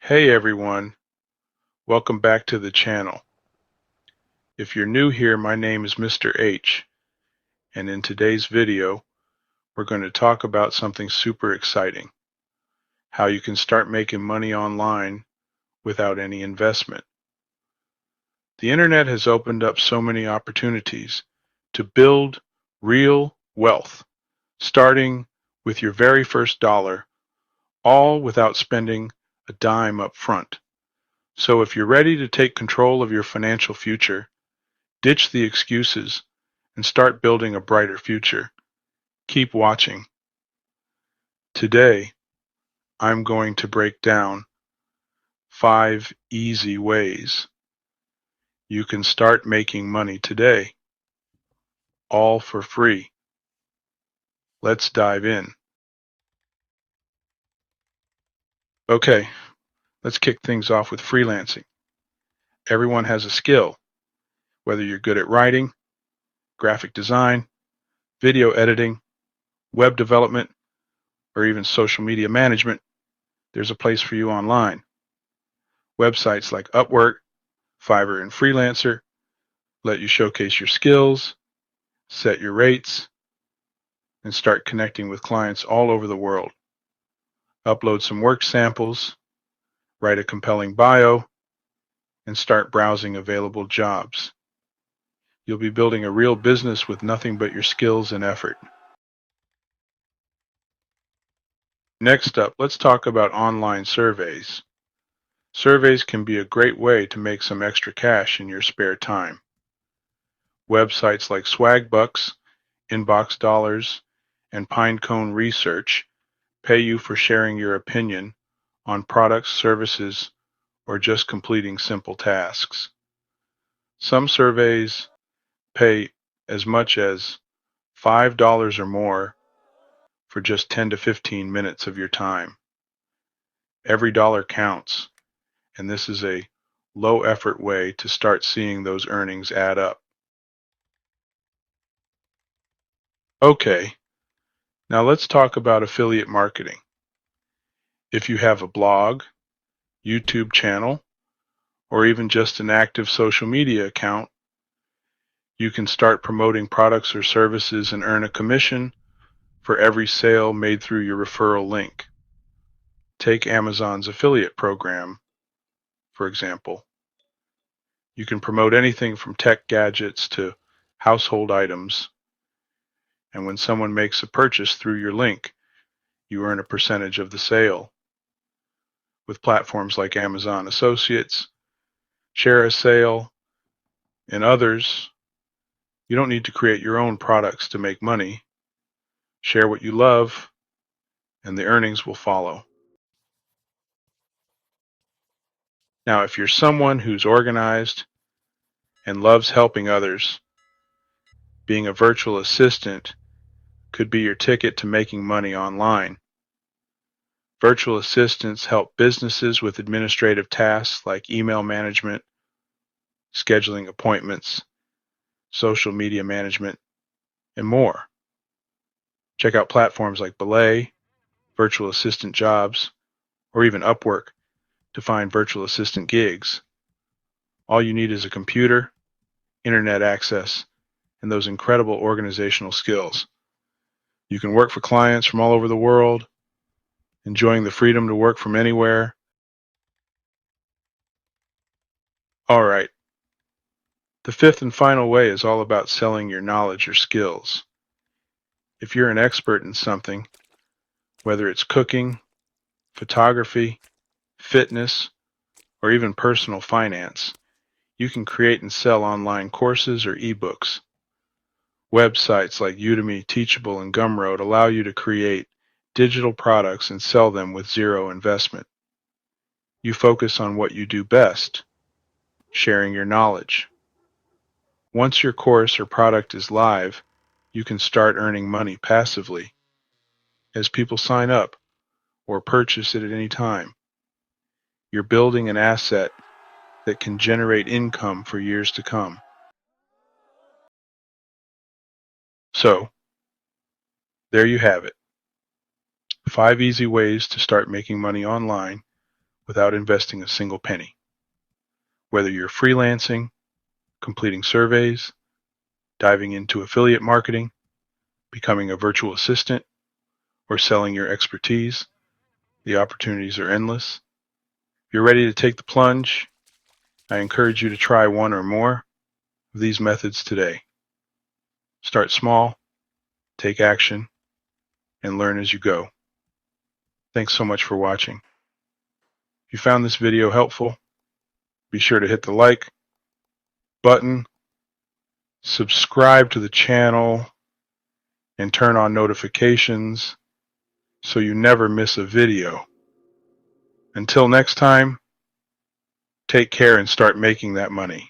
Hey everyone, welcome back to the channel. If you're new here, my name is Mr. H, and in today's video, we're going to talk about something super exciting, how you can start making money online without any investment. The internet has opened up so many opportunities to build real wealth, starting with your very first dollar, all without spending a dime up front. So if you're ready to take control of your financial future, ditch the excuses and start building a brighter future. Keep watching. Today, I'm going to break down 5 easy ways you can start making money today, all for free. Let's dive in. Okay, let's kick things off with freelancing. Everyone has a skill, whether you're good at writing, graphic design, video editing, web development, or even social media management. There's a place for you online. Websites like Upwork, Fiverr, and Freelancer let you showcase your skills, set your rates, and start connecting with clients all over the world. Upload some work samples, write a compelling bio, and start browsing available jobs. You'll be building a real business with nothing but your skills and effort. Next up, let's talk about online surveys. Surveys can be a great way to make some extra cash in your spare time. Websites like Swagbucks, Inbox Dollars, and Pinecone Research pay you for sharing your opinion on products, services, or just completing simple tasks. Some surveys pay as much as $5 or more for just 10 to 15 minutes of your time. Every dollar counts, and this is a low effort way to start seeing those earnings add up. Okay, now let's talk about affiliate marketing. If you have a blog, YouTube channel, or even just an active social media account, you can start promoting products or services and earn a commission for every sale made through your referral link. Take Amazon's affiliate program, for example. You can promote anything from tech gadgets to household items, and when someone makes a purchase through your link, you earn a percentage of the sale. With platforms like Amazon Associates, Share a Sale, and others, you don't need to create your own products to make money. Share what you love, and the earnings will follow. Now, if you're someone who's organized and loves helping others, being a virtual assistant could be your ticket to making money online. Virtual assistants help businesses with administrative tasks like email management, scheduling appointments, social media management, and more. Check out platforms like Belay, Virtual Assistant Jobs, or even Upwork to find virtual assistant gigs. All you need is a computer, internet access, and those incredible organizational skills. You can work for clients from all over the world, enjoying the freedom to work from anywhere. All right, the fifth and final way is all about selling your knowledge or skills. If you're an expert in something, whether it's cooking, photography, fitness, or even personal finance, you can create and sell online courses or ebooks. Websites like Udemy, Teachable, and Gumroad allow you to create digital products and sell them with zero investment. You focus on what you do best, sharing your knowledge. Once your course or product is live, you can start earning money passively as people sign up or purchase it at any time. You're building an asset that can generate income for years to come. So, there you have it. 5 easy ways to start making money online without investing a single penny. Whether you're freelancing, completing surveys, diving into affiliate marketing, becoming a virtual assistant, or selling your expertise, the opportunities are endless. If you're ready to take the plunge, I encourage you to try one or more of these methods today. Start small, take action, and learn as you go. Thanks so much for watching. If you found this video helpful, be sure to hit the like button, subscribe to the channel, and turn on notifications so you never miss a video. Until next time, take care and start making that money.